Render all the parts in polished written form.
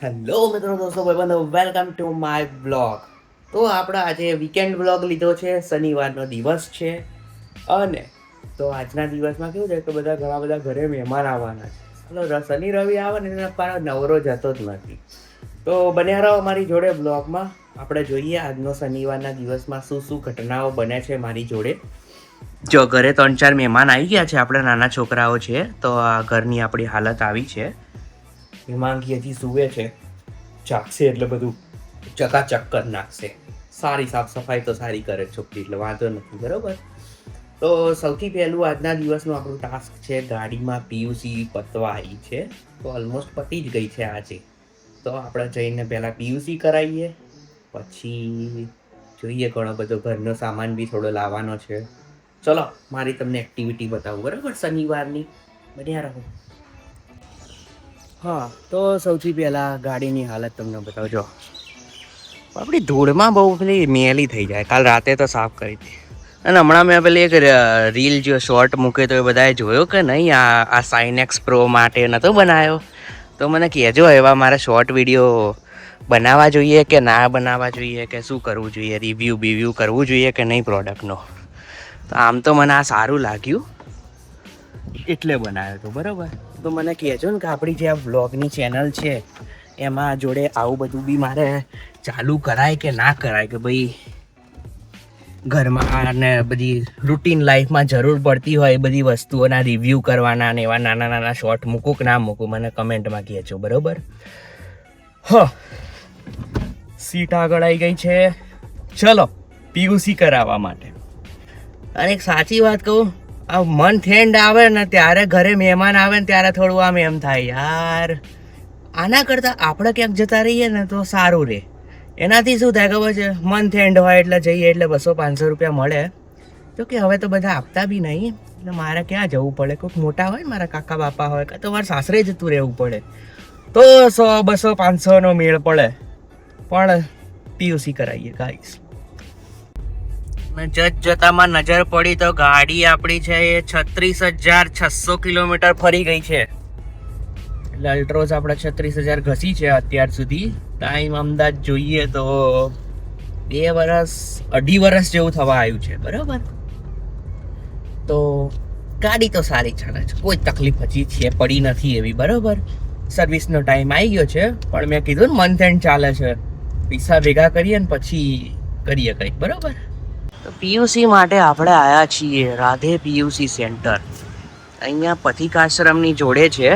Hello મિત્રો દોસ્તો ભાઈબંધો વેલકમ ટુ માય બ્લોગ. તો આપણે આજે વીકેન્ડ બ્લોગ લીધો છે. શનિવારનો દિવસ છે અને તો આજના દિવસમાં કેવું છે તો ઘણા બધા ઘરે મહેમાન આવવાના છે. ચલો શનિ રવિ આવે ને એને પાછો નવરો જતો જ નથી. તો બન્યા રહો મારી જોડે બ્લોગમાં. આપણે જોઈએ આજનો શનિવારના દિવસમાં શું શું ઘટનાઓ બને છે મારી જોડે. જો ઘરે 3-4 મહેમાન આવી ગયા છે. આપણે નાના છોકરાઓ છે તો આ ઘરની આપણી હાલત આવી છે. હિમાંગી હજી સૂવે છે. જાગશે એટલે બધું ચકાચક કરી નાખશે. સારી સાફ સફાઈ તો સારી કરે છોકરી એટલે વાંધો નથી, બરોબર. તો સૌથી પહેલું આજના દિવસનું આપણું ટાસ્ક છે ગાડીમાં પીયુસી પતવા આવી છે. તો ઓલમોસ્ટ પતી જ ગઈ છે આજે. તો આપણે જઈને પહેલાં પીયુસી કરાવીએ, પછી જોઈએ ઘણો બધો ઘરનો સામાન બી થોડો લાવવાનો છે. ચલો મારી તમને એક્ટિવિટી બતાવું, બરાબર, શનિવારની. બન્યા રહો. હા, તો સૌથી પહેલાં ગાડીની હાલત તમને બતાવજો. આપણી ધૂળમાં બહુ પેલી મેલી થઈ જાય. કાલ રાતે તો સાફ કરી હતી અને હમણાં મેં પેલી એક રીલ જો શોર્ટ મૂકે તો એ બધાએ જોયો કે નહીં, આ સાઇનેક્સ પ્રો માટે નહોતો બનાવ્યો. તો મને કહેજો એવા મારે શોર્ટ વિડીયો બનાવવા જોઈએ કે ના બનાવવા જોઈએ, કે શું કરવું જોઈએ, રિવ્યૂ કરવું જોઈએ કે નહીં પ્રોડક્ટનો. તો આમ તો મને આ સારું લાગ્યું એટલે બનાવ્યો હતો, બરાબર. તો મને કહેજો ને કે આપણી જે આ વ્લોગની ચેનલ છે એમાં જોડે આવું બધું બી મારે ચાલુ કરાય કે ના કરાય, કે ભાઈ ઘરમાં અને બધી રૂટીન લાઈફમાં જરૂર પડતી હોય એ બધી વસ્તુઓના રિવ્યૂ કરવાના ને એવા નાના નાના શોર્ટ મૂકું કે ના મૂકું, મને કમેન્ટમાં કહેજો, બરાબર. સીટ આગળ આવી ગઈ છે. ચલો પીયુસી કરાવવા માટે. અને એક સાચી વાત કહું, આ મંથ એન્ડ આવે ને ત્યારે ઘરે મહેમાન આવે ને ત્યારે થોડું આમ એમ થાય યાર આના કરતાં આપણે ક્યાંક જતા રહીએ ને તો સારું રહે. એનાથી શું થાય ખબર છે, મંથ એન્ડ હોય એટલે જઈએ એટલે 200-500 રૂપિયા મળે. તો કે હવે તો બધા આપતા બી નહીં એટલે મારે ક્યાં જવું પડે. કોઈક મોટા હોય, મારા કાકા બાપા હોય, કાં તો મારે સાસરે જતું રહેવું પડે તો 100-200-500નો મેળ પડે. પણ પીયુસી કરાવીએ ગાઈસ. જતામાં નજર પડી તો ગાડી આપણી છે એ 36,600 કિલોમીટર ફરી ગઈ છે. એટલે અલ્ટ્રોઝ આપણે 36,000 ઘસી છે અત્યાર સુધી. ટાઈમ અમદાવાદ જોઈએ તો 2-2.5 વર્ષ જેવું થવા આવ્યું છે, બરાબર. તો ગાડી તો સારી ચાલે છે, કોઈ તકલીફ હજી છે પડી નથી એવી, બરાબર. સર્વિસનો ટાઈમ આવી ગયો છે પણ મેં કીધું ને મંથ એન્ડ ચાલે છે, પૈસા ભેગા કરીએ ને પછી કરીએ કંઈક, બરાબર. તો પીયુસી માટે આપણે આવ્યા છીએ રાધે પીયુસી સેન્ટર. અહીંયા પથિકાશ્રમની જોડે છે.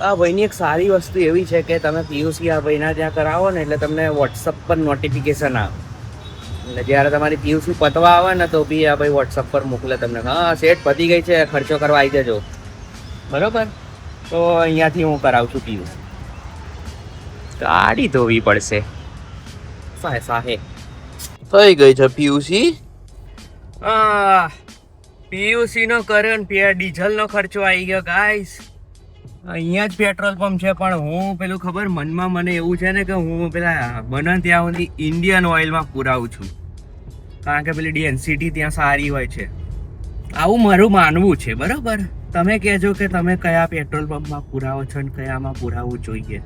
આ ભાઈની એક સારી વસ્તુ એવી છે કે તમે પીયુસી આ ભાઈના ત્યાં કરાવો ને એટલે તમને વોટ્સઅપ પર નોટિફિકેશન આવે. એટલે જ્યારે તમારી પીયુસી પતવા આવે ને તો બી આ ભાઈ વોટ્સઅપ પર મોકલે તમને, હા સેટ પતી ગઈ છે, ખર્ચો કરવા આવી જજો, બરાબર. તો અહીંયાથી હું કરાવું છું પીયુસી. ગાડી ધોવી પડશે. સાહે થઈ ગઈ છે પીયુસી. પીયુસીનો કર્યો ને ડીઝલનો ખર્ચો આવી ગયો ગાઈસ. અહીંયા જ પેટ્રોલ પંપ છે પણ હું પેલું ખબર મનમાં મને એવું છે ને કે હું પેલા બને ત્યાં સુધી ઇન્ડિયન ઓઇલમાં પુરાવું છું, કારણ કે પેલી ડેન્સિટી ત્યાં સારી હોય છે. આવું મારું માનવું છે, બરાબર. તમે કહેજો કે તમે કયા પેટ્રોલ પંપમાં પુરાવો છો ને કયામાં પુરાવવું જોઈએ.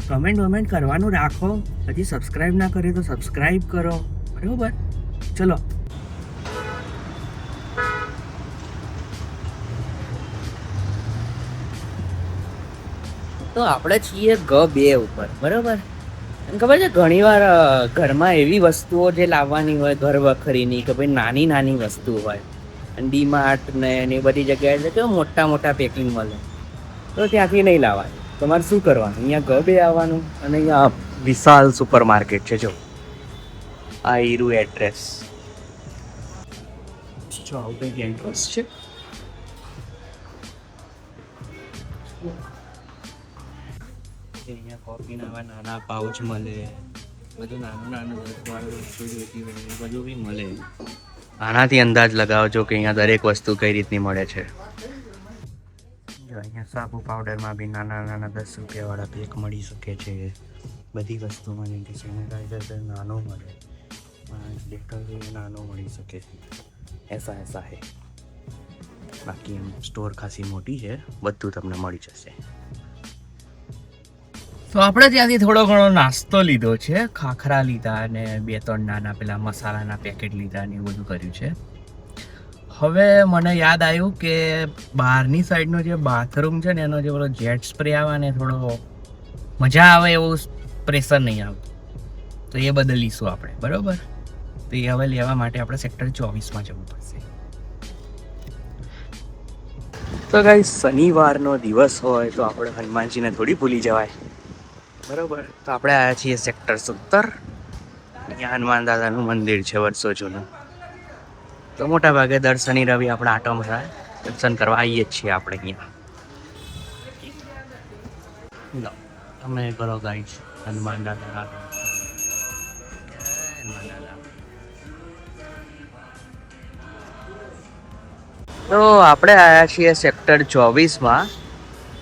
કમેન્ટ કરવાનું રાખો. હજી સબસ્ક્રાઈબ ના કર્યું તો સબસ્ક્રાઈબ કરો, બરાબર. ચલો તો આપણે છીએ G2 ઉપર, બરાબર. અને ખબર છે ઘણીવાર ઘરમાં એવી વસ્તુઓ જે લાવવાની હોય ઘર વખરીની, કે ભાઈ નાની નાની વસ્તુ હોય અને ડીમાર્ટ ને એ બધી જગ્યાએ એટલે કેવું મોટા મોટા પેકિંગ મળે, તો ત્યાંથી નહીં લાવવાનું. તમારે શું કરવાનું, અહીંયા G2 આવવાનું અને અહીંયા વિશાલ સુપર માર્કેટ છે. જો આ હીરું એડ્રેસ, જો આવું કંઈક એડ્રેસ છે. અહીંયા કોફીના નાના પાઉચ મળે, બધું નાનું વસ્તુ જોઈતી હોય બધું બી મળે. આનાથી અંદાજ લગાવજો કે અહીંયા દરેક વસ્તુ કઈ રીતની મળે છે. જો અહીંયા સાબુ પાવડરમાં બી નાના 10 રૂપિયાવાળા પેક મળી શકે છે. બધી વસ્તુમાં જેમ કે સેનેટાઈઝર નાનો મળે, ડેટોલ નાનો મળી શકે છે. એસા હે. બાકી એમ સ્ટોર ખાસી મોટી છે, બધું તમને મળી જશે. તો આપણે ત્યાંથી થોડો ઘણો નાસ્તો લીધો છે, ખાખરા લીધા અને 2-3 નાના પેલા મસાલાના પેકેટ લીધા ને એવું બધું કર્યું છે. હવે મને યાદ આવ્યું કે બહારની સાઈડનો જે બાથરૂમ છે ને એનો જે પેલો જેટ સ્પ્રે આવે ને થોડો મજા આવે એવું પ્રેશર નહીં આવતું, તો એ બદલીશું આપણે, બરાબર? તો એ હવે લેવા માટે આપણે સેક્ટર 24માં જવું પડશે. તો ગાઈસ, શનિવારનો દિવસ હોય તો આપણે હનુમાનજીને થોડી ભૂલી જવાય, બરાબર? તો આપણે આવ્યા છીએ સેક્ટર 17. અહીંયા હનુમાન દાદાનું મંદિર છે વર્ષો જૂનું. તો મોટા ભાગે દર શનિ રવિ આપણે આટો મારા દર્શન કરવા આવીએ જ છીએ આપણે અહીંયા. તમે કરો ગાઈસ હનુમાન દાદા. તો આપણે આવ્યા છીએ સેક્ટર 24માં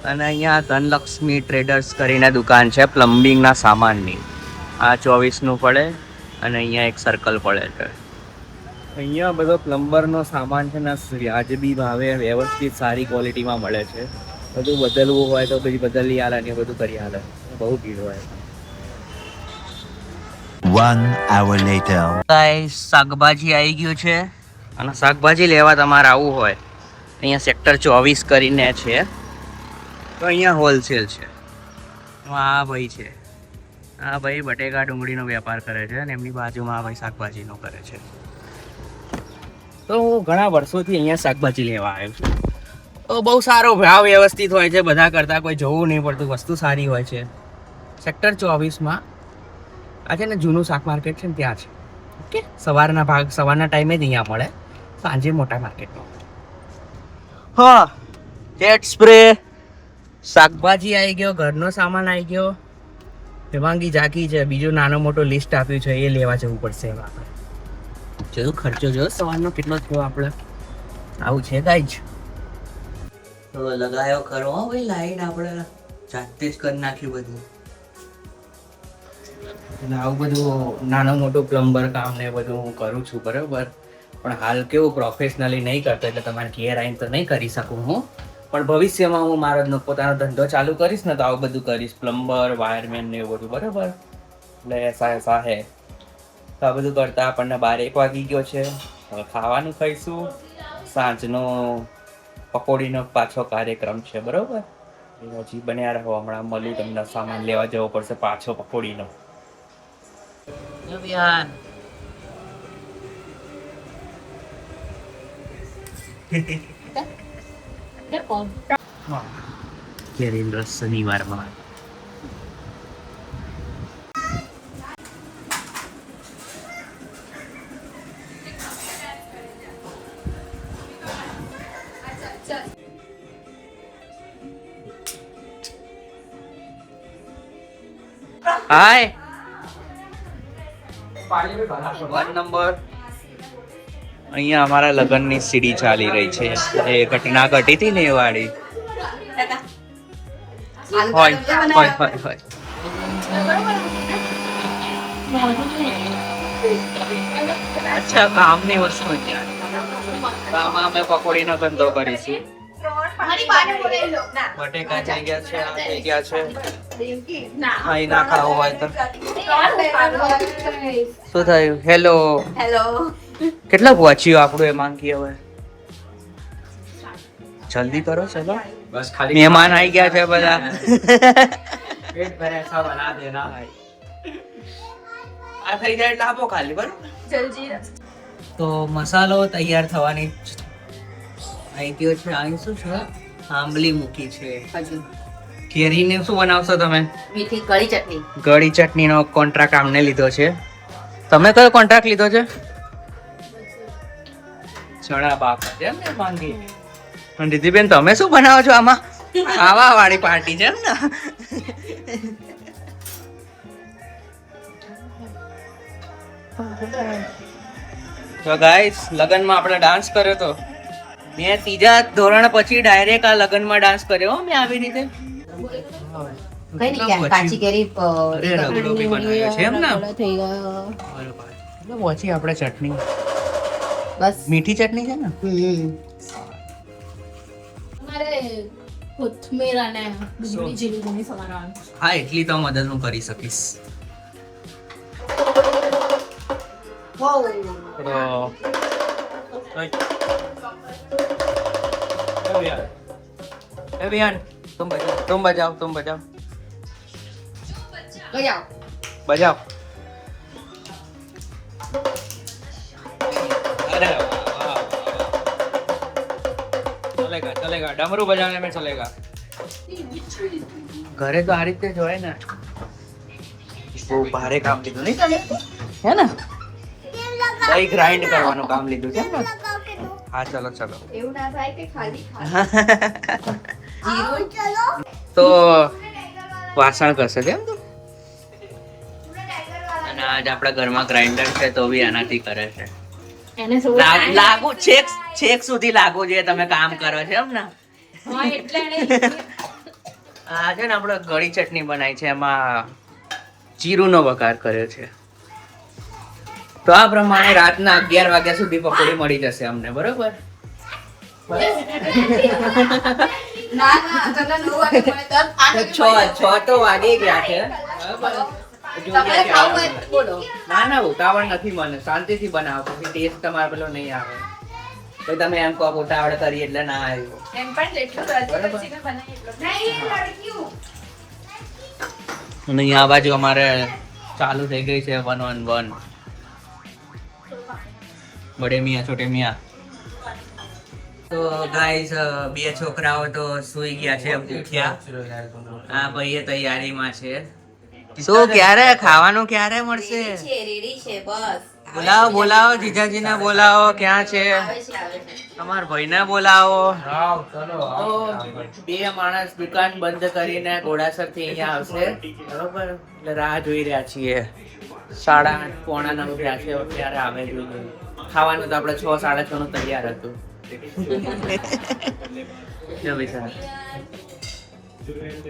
અને અહીંયા ધનલક્ષ્મી ટ્રેડર્સ કરીને દુકાન છે પ્લમ્બિંગના સામાનની. આ 24નું પડે અને અહીંયા એક સર્કલ પડે છે. અહીંયા બધો પ્લમ્બરનો સામાન છે ને વ્યાજબી ભાવે વ્યવસ્થિત સારી ક્વોલિટીમાં મળે છે. બધું બદલવું હોય તો પછી બદલી આલે ને બધું કરી આલે. બહુ ભીડ હોય. 1 hour later. શાકભાજી આવી ગયું છે અને શાકભાજી લેવા તમારે આવવું હોય અહીંયા સેક્ટર 24 કરીને છે. તો અહીંયા હોલસેલ છે. આ ભાઈ છે, આ ભાઈ બટેકા ડુંગળીનો વેપાર કરે છે અને એમની બાજુમાં આ ભાઈ શાકભાજીનો કરે છે. તો હું ઘણા વર્ષોથી અહીંયા શાકભાજી લેવા આવ્યો છું. તો બહુ સારો ભાવ વ્યવસ્થિત હોય છે, બધા કરતાં કોઈ જોવું નહીં પડતું, વસ્તુ સારી હોય છે. સેક્ટર 24માં આ છે ને જૂનું શાક માર્કેટ છે ને ત્યાં છે. ઓકે, સવારના ટાઈમે જ અહીંયા મળે, સાંજે મોટા માર્કેટમાં. હા, જેટ સ્પ્રે, શાકભાજી આવી ગયો, ઘરનો સામાન આવી ગયો, હેમાંગી ઝાંકી છે, બીજું નાનો મોટો લિસ્ટ આપ્યું છે, એ લેવા જવું પડશે. એમાં આપણે જોયું ખર્ચો જોયો સવારનો કેટલો થયો આપણે. આવું છે ગાઈજ. તો લગાયો ખરો ભાઈ લાઈટ, આપણે જાતે જ કરી નાખ્યું બધું. અને આવું બધું નાનું મોટું પ્લમ્બર કામ ને બધું હું કરું છું, બરાબર? પણ હાલ કેવું પ્રોફેશનલી નહીં કરતો એટલે તમારે ઘેર આવીને તો નહીં કરી શકું હું. પણ ભવિષ્યમાં હું મારો પોતાનો ધંધો ચાલુ કરીશ ને તો આવું બધું કરીશ, પ્લમ્બર, વાયરમેન ને એવું બધું, બરાબર? એટલે એસા હે. તો આ બધું કરતાં આપણને 12-1 વાગી ગયો છે. હવે ખાવાનું ખાઈશું. સાંજનો પકોડીનો પાછો કાર્યક્રમ છે, બરાબર? હજી બન્યા રહો, હમણાં મળ્યું તમને, સામાન લેવા જવો પડશે પાછો પકોડીનો. કેરીનો રસ શનિવારમાં. હાય 1 નંબર. અહીંયા અમારા લગ્નની સીડી ચાલી રહી છે, એ ઘટના ઘટી હતી ને એ વાળી. હોય. અચ્છા, કામની વસ્તુ છે. આમાં અમે પકોડીનો ધંધો કરીશું. બટેકા થઈ ગયા છે, આ થઈ ગયા છે. ખાઈ ના ખાવું હોય તો શું થયું? હેલો કેટલા પહોંચ્યું આપણું એ માંગી? હવે જલ્દી કરો, ચલો, બસ ખાલી મહેમાન આવી ગયા છે બધા. પેટ ભરે સા બના દેના ભાઈ. આ થઈ જાય એટલે આપો ખાલી, બરાબર? જલ્દી. તો મસાલો તૈયાર થવાની આવી ગયો છે. અહીં શું છે? આંબલી મૂકી છે. કેરીને શું બનાવશો તમે? મીઠી કળી ચટણી. કળી ચટણીનો કોન્ટ્રાક્ટ આમને લીધો છે. તમે કયો કોન્ટ્રાક્ટ લીધો છે? ચણા બાફા છે એમ ને માંગી. પણ દીદીબેન તમે શું બનાવો છો આમાં? આવા વાળી પાર્ટી છે એમ ને? તો ગાઈસ, લગનમાં આપણે ડાન્સ કર્યો તો. મેં 3જા ધોરણ પછી ડાયરેક્ટ આ લગનમાં ડાન્સ કર્યો મેં આવી રીતે. કઈ નહીં, કાચી કેરી રગડો બી બનાવ્યો છે એમ ને? થઈ ગયો. બરોબર. પછી આપણે ચટણી, બસ મીઠી ચટણી છે ને? કોથમીર અને ડુંગળી જીરું ઘણી સમારવાનું. હા એટલી તો મદદ હું કરી શકીશ. तुम बजाओ बजाओ. अरे वाह. चलेगा डमरू बजाने में चलेगा. घरे तो आ રીતે જ હોય ને. બહુ ભારે કામ લીધું નહીં તમે હે ને દહીં ગ્રાઇન્ડ કરવાનું કામ લીધું છે ને. હા ચલો એવું ના થાય કે ખાલી જીરું તો વાસણ કરશે કેમ તું અને આજ આપણા ઘરમાં ગ્રાઇન્ડર છે તો બી આનાથી કરે છે. એને શું લાગુ છેક સુધી લાગુ જે તમે કામ કરો છો એમ ને. હા એટલે એને આ છે ને આપણે ગળી ચટણી બનાવી છે એમાં જીરુંનો વઘાર કર્યો છે. તો આ પ્રમાણે રાતના 11 વાગ્યા સુધી પકોડી મળી જશે અમને બરોબર. ના તમને 9 વાગે મળે તો 6 તો વાગી ગયા છે. તમારે ખાવું હોય તો બોલો. ના ઉતાવળ નથી મને શાંતિથી બનાવો પછી ટેસ્ટ તમારો પેલો નહીં આવે. તો તમે એમ કહો ઉતાવળ કરી એટલે ના આવ્યો. એમ પણ જેટલું રસી બનાવી અને આ બાજુ અમારે ચાલુ થઈ ગઈ છે 1-on-1 બડે મિયા છોટે મિયા. તો ગાઈસ બે છોકરાઓ તો સુઈ ગયા છે ભૂખ્યા. આ ભાઈએ તૈયારીમાં છે. શું ક્યારે ખાવાનું ક્યારે મળશે? રેડી છે બસ બોલાવો જીજાજીને બોલાવો. ક્યાં છે? આવે છે તમાર ભાઈને બોલાવો. તો બે માણસ દુકાન બંધ કરીને ઘોડાસરથી અહીંયા આવશે બરોબર. એટલે રાહ જોઈ રહ્યા છીએ. 8:30 પોણા 9 થયા છે ત્યારે આવે જોઈએ. ખાવાનું તો આપણે 6-6:30 નું તૈયાર હતું.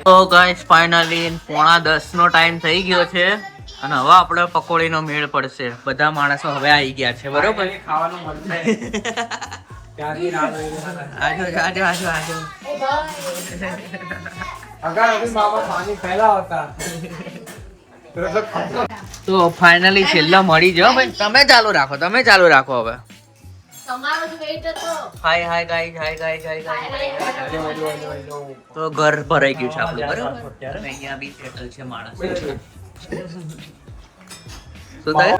તો ગાઈસ ફાઇનલી 9:45 નો ટાઈમ થઈ ગયો છે અને હવે આપણે પકોડીનો મેળ પડશે. બધા માણસો હવે આવી ગયા છે બરોબર. ખાવાનું મળશે. આજો. તો ફાઇનલી છેલ્લા મળી જાઓ ભાઈ. તમે ચાલુ રાખો હવે. તમારો જ વેઇટ હતો. Hi guys. તો ઘર ભરાઈ ગયું છે આપણું બરોબર. અહીંયા બી સેટલ છે માણસ. શું થાય?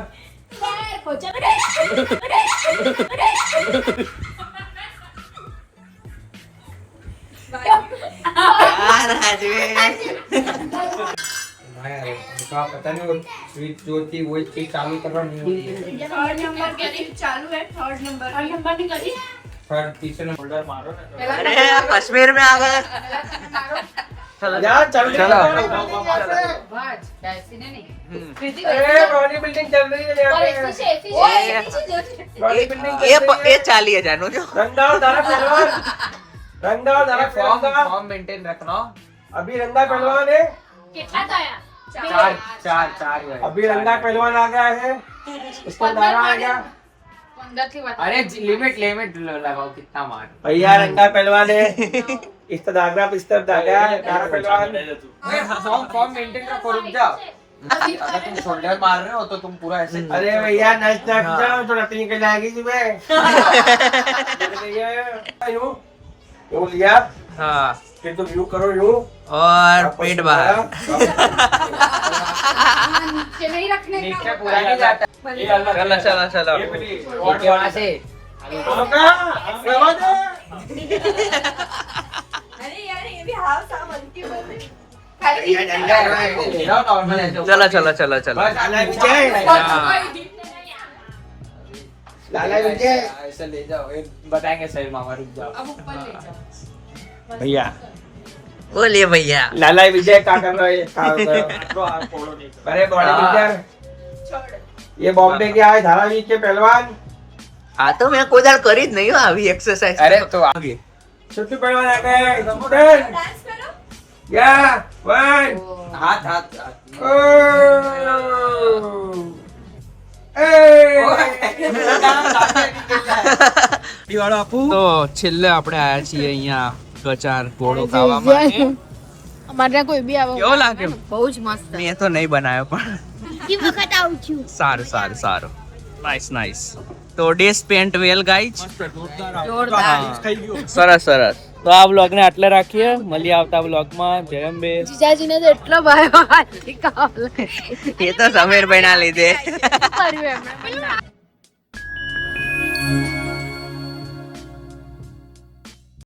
पता नहीं वो स्विच जो थी वो चीज चालू करना नहीं होती है। थर्ड नंबर करी चालू है. थर्ड नंबर ની કરી पर पीछे में होल्डर मारो ना। अरे कश्मीर में आ गए. यार चल चलो. બસ બેસીને નહીં. बॉडी बिल्डिंग चल रही है यहाँ और पे। ऐसे से बॉडी बिल्डिंग ये 40,000 નું જો. रंगदार धारा पहलवान रंगदार धारा फॉर्म पहलवान मेंटेन रखना. अभी रंगा पहलवान है કેટલા થયા? चार अभी रंगा पहलवान आ गया है उसका धारा आ गया 15 થી વધારે. अरे लिमिट लगाओ कितना मार. भैया रंगा पहलवान है इस तरह दागरा इस तरफ दागरा धारा पहलवान फॉर्म मेंटेन रखो. रुक जाओ. अगर तुम शोल्डर मार रहे हो तो तुम पूरा ऐसे. अरे भैया नच नच जाओ तो नटनी के जाएगी सुबह यू लिया हाँ फिर तुम यू करो यू और पेट बाहर. નીચે નહીં રખને का नीचे पूरा नहीं जाता. ये अलग चलो चलो चलो. नीचे वहाँ से होगा रहवा दे ખાલી ले जाओ नॉर्मल है. चलो चलो चलो चलो. बस लाला विजय लाला विजय ऐसे ले जाओ. ये बताएंगे सर मामा. रुक जाओ. अब ऊपर ले जाओ. भैया बोलिए भैया. लाला विजय क्या कर रहे अरे बॉडी बिल्डर ये बॉम्बे के आए धारावी के पहलवान આ તો મેં કોઈ દાડ કરી જ નહીં હો આવી એક્સરસાઇઝ. अरे तो आगे. छोटू पहलवान आ गए स्टूडेंट या वन हाथ हाथ તો છેલ્લે આપણે આયા છીએ અહીંયા તો ચાર ઘોડો ખાવા માટે અમારે કોઈ બી આવો કેવો લાગે બહુ જ મસ્ત મેં તો નહીં બનાવ્યો પણ ઈ વખત આવું છું સારું નાઈસ તો ડે સ્પેન્ટ વેલ ગાઈઝ સરસ તો આ વ્લોગ ને આટલે રાખીએ મળીએ આવતા વ્લોગમાં જય અંબે જીજાજીને તો એટલો ભાઈ એ તો સમીરભાઈ ના લીધે કર્યું એમણે